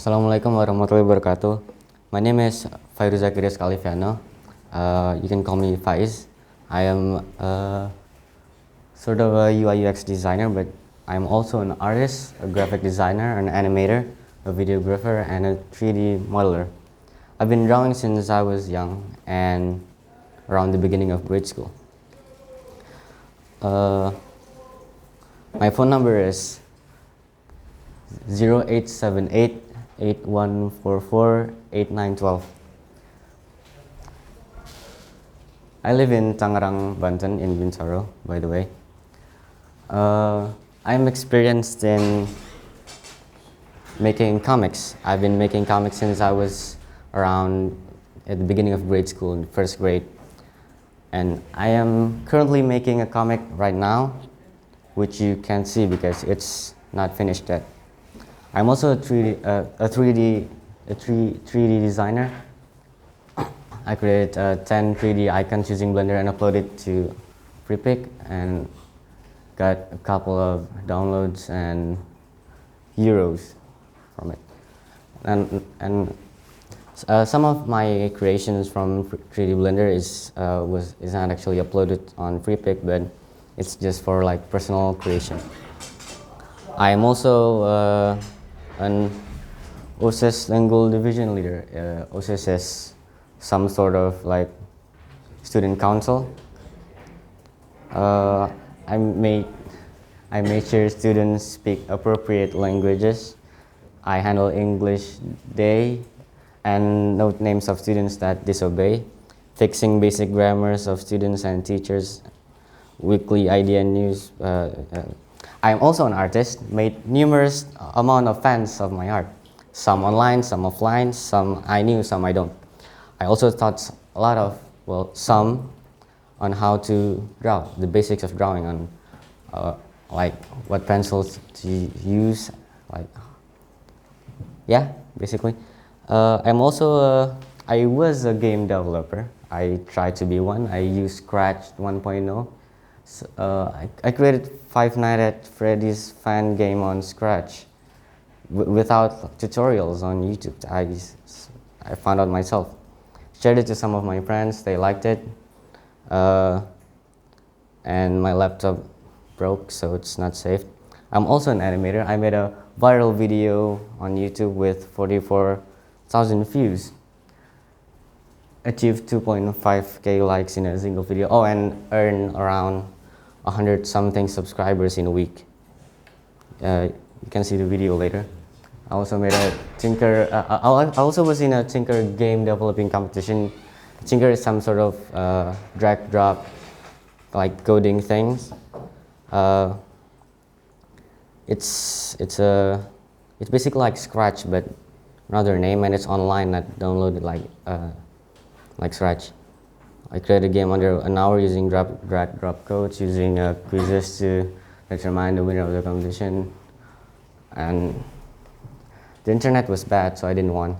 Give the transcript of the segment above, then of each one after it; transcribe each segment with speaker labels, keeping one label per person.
Speaker 1: Assalamualaikum warahmatullahi wabarakatuh. My name is Fairuz Zakarias Kaliviano. You can call me Faiz. I am sort of a UI UX designer, but I'm also an artist, a graphic designer, an animator, a videographer, and a 3D modeler. I've been drawing since I was young and around the beginning of grade school. My phone number is 0878-8144-8912. I live in Tangerang, Banten, in Bintaro, by the way. I'm experienced in making comics. I've been making comics since I was around at the beginning of grade school, in first grade. And I am currently making a comic right now, which you can't see because it's not finished yet. I'm also a 3D designer. I created 10 3D icons using Blender and uploaded to Freepik and got a couple of downloads and euros from it. And some of my creations from 3D Blender is not actually uploaded on Freepik, but it's just for like personal creation. I am also an OSIS Lingual Division leader. OSIS is some sort of like student council. I make sure students speak appropriate languages. I handle English Day and note names of students that disobey, fixing basic grammars of students and teachers, weekly idea news. I am also an artist, made numerous amount of fans of my art. Some online, some offline, some I knew, some I don't. I also taught a lot of, some on how to draw, the basics of drawing, on like what pencils to use, basically. I was a game developer. I tried to be one. I used Scratch 1.0. I created Five Nights at Freddy's fan game on Scratch without tutorials on YouTube. I found out myself. Shared it to some of my friends. They liked it. And my laptop broke, so it's not safe. I'm also an animator. I made a viral video on YouTube with 44,000 views. Achieved 2.5k likes in a single video. Oh, and earned around 100 something subscribers in a week. You can see the video later. I also made a Tinker. I also was in a Tinker game developing competition. Tinker is some sort of drag drop, like coding things. It's basically like Scratch, but another name, and it's online, not downloaded like Scratch. I created a game under an hour using drag drop codes, using quizzes to determine the winner of the competition, and the internet was bad, so I didn't win.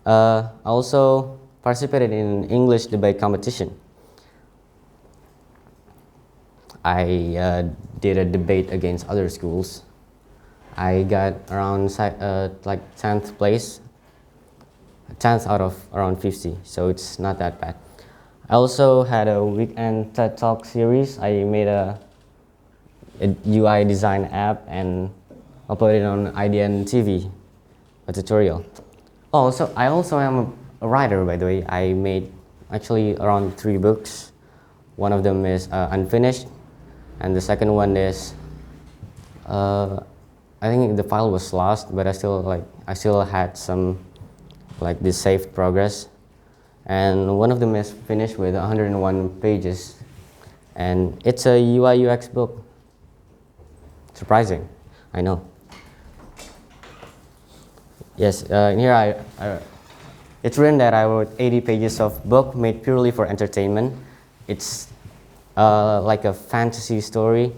Speaker 1: I also participated in English debate competition. I did a debate against other schools. I got around 10th place, 10th out of around 50, so it's not that bad. I also had a weekend TED Talk series. I made a UI design app and uploaded on IDN TV, a tutorial. I also am a writer, by the way. I made actually around 3 books. One of them is unfinished, and the second one is I think the file was lost, but I still had some this saved progress. And one of them is finished with 101 pages, and it's a UI UX book. Surprising, I know. Yes, here it's written that I wrote 80 pages of book made purely for entertainment. It's like a fantasy story.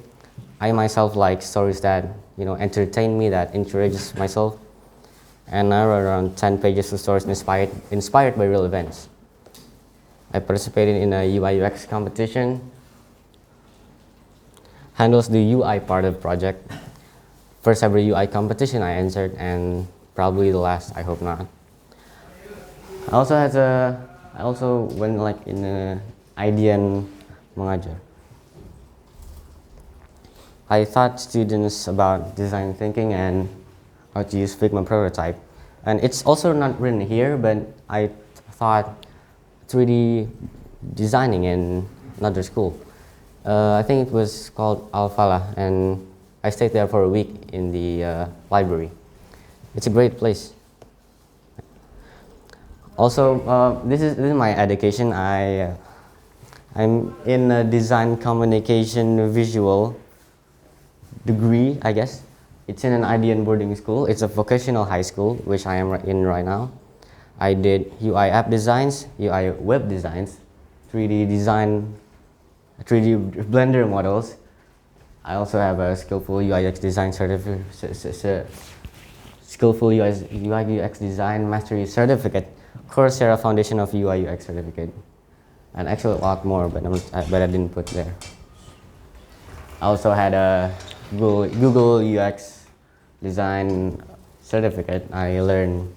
Speaker 1: I myself like stories that entertain me, that encourages myself. And I wrote around 10 pages of stories inspired by real events. I participated in a UI UX competition. Handles the UI part of the project. First ever UI competition I entered, and probably the last. I hope not. I also went like in IDN Mengajar. I taught students about design thinking and how to use Figma prototype. And it's also not written here, but I taught 3D designing in another school. I think it was called Al-Falah, and I stayed there for a week in the library. It's a great place. Also, this is my education. I'm in a design communication visual degree, I guess. It's in an IDN boarding school. It's a vocational high school, which I am in right now. I did UI app designs, UI web designs, 3D design, 3D Blender models. I also have a skillful UI/UX design skillful UI/UX design mastery certificate, Coursera Foundation of UI/UX certificate, and actually a lot more, but I didn't put there. I also had a Google UX design certificate. I learned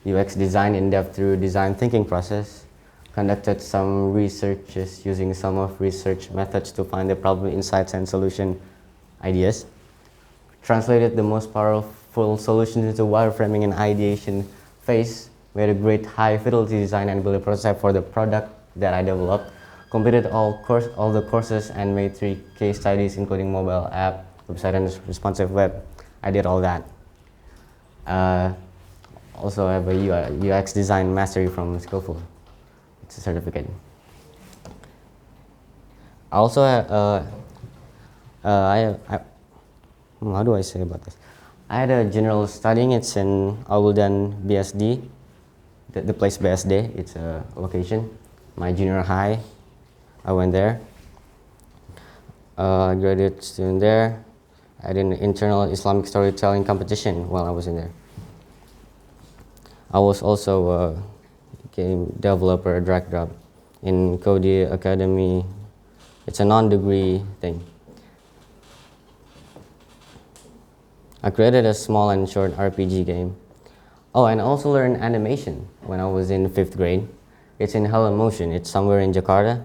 Speaker 1: UX design in depth through design thinking process, conducted some researches using some of research methods to find the problem insights and solution ideas, translated the most powerful solutions into wireframing and ideation phase, made a great high fidelity design and built a prototype for the product that I developed, completed all the courses and made 3 case studies including mobile app, website and responsive web. I did all that. Also have a UX design mastery from Skillful. It's a certificate. I also have, how do I say about this? I had a general studying. It's in Awuldan BSD, the place BSD. It's a location. My junior high, I went there. Graduate student there. I did an internal Islamic storytelling competition while I was in there. I was also a game developer, drag drop in Cody Academy. It's a non-degree thing. I created a small and short RPG game. Oh, and I also learned animation when I was in 5th grade. It's in Hello Motion. It's somewhere in Jakarta.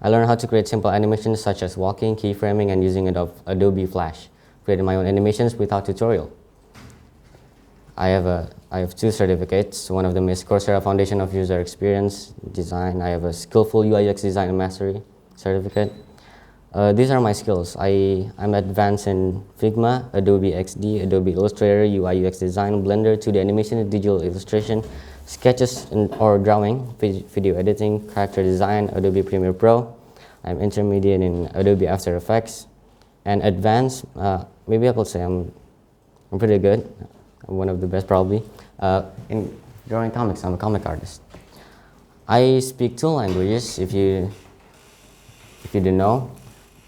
Speaker 1: I learned how to create simple animations such as walking, keyframing, and using Adobe Flash. Created my own animations without tutorial. I have 2 certificates. One of them is Coursera Foundation of User Experience Design. I have a Skillful UI/UX Design and Mastery certificate. These are my skills. I'm advanced in Figma, Adobe XD, Adobe Illustrator, UI/UX Design, Blender, 2D animation, digital illustration, sketches or drawing, video editing, character design, Adobe Premiere Pro. I'm intermediate in Adobe After Effects, and advanced. Maybe I could say I'm pretty good. I'm one of the best probably. In drawing comics, I'm a comic artist. I speak 2 languages. If you didn't know,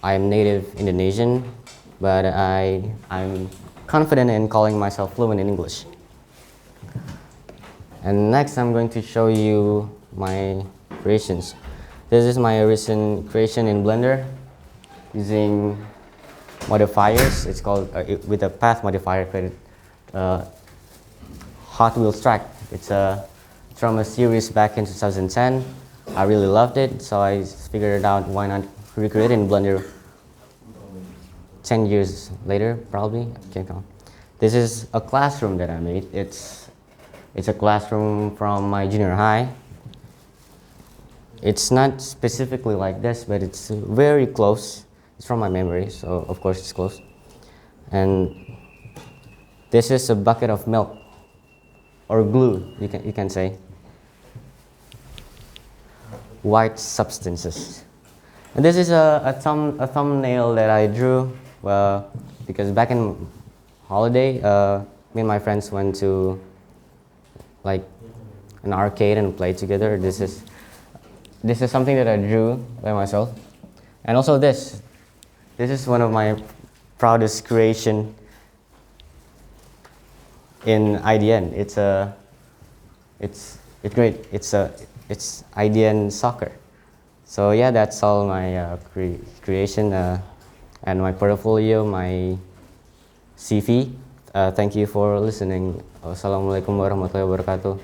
Speaker 1: I'm native Indonesian, but I'm confident in calling myself fluent in English. And next, I'm going to show you my creations. This is my recent creation in Blender using modifiers. It's called with a path modifier created Hot Wheels track. It's from a series back in 2010. I really loved it, so I figured out why not recreate it in Blender 10 years later, probably. I can't count. This is a classroom that I made. It's a classroom from my junior high. It's not specifically like this, but it's very close. It's from my memory, so of course it's close. And this is a bucket of milk, or glue, you can say. White substances. And this is a thumbnail that I drew, because back in holiday, me and my friends went to like an arcade and played together. This is something that I drew by myself. And also this is one of my proudest creation in IDN. It's great. It's IDN soccer. So yeah, that's all my creation and my portfolio, my CV. Thank you for listening. Wassalamualaikum warahmatullahi wabarakatuh.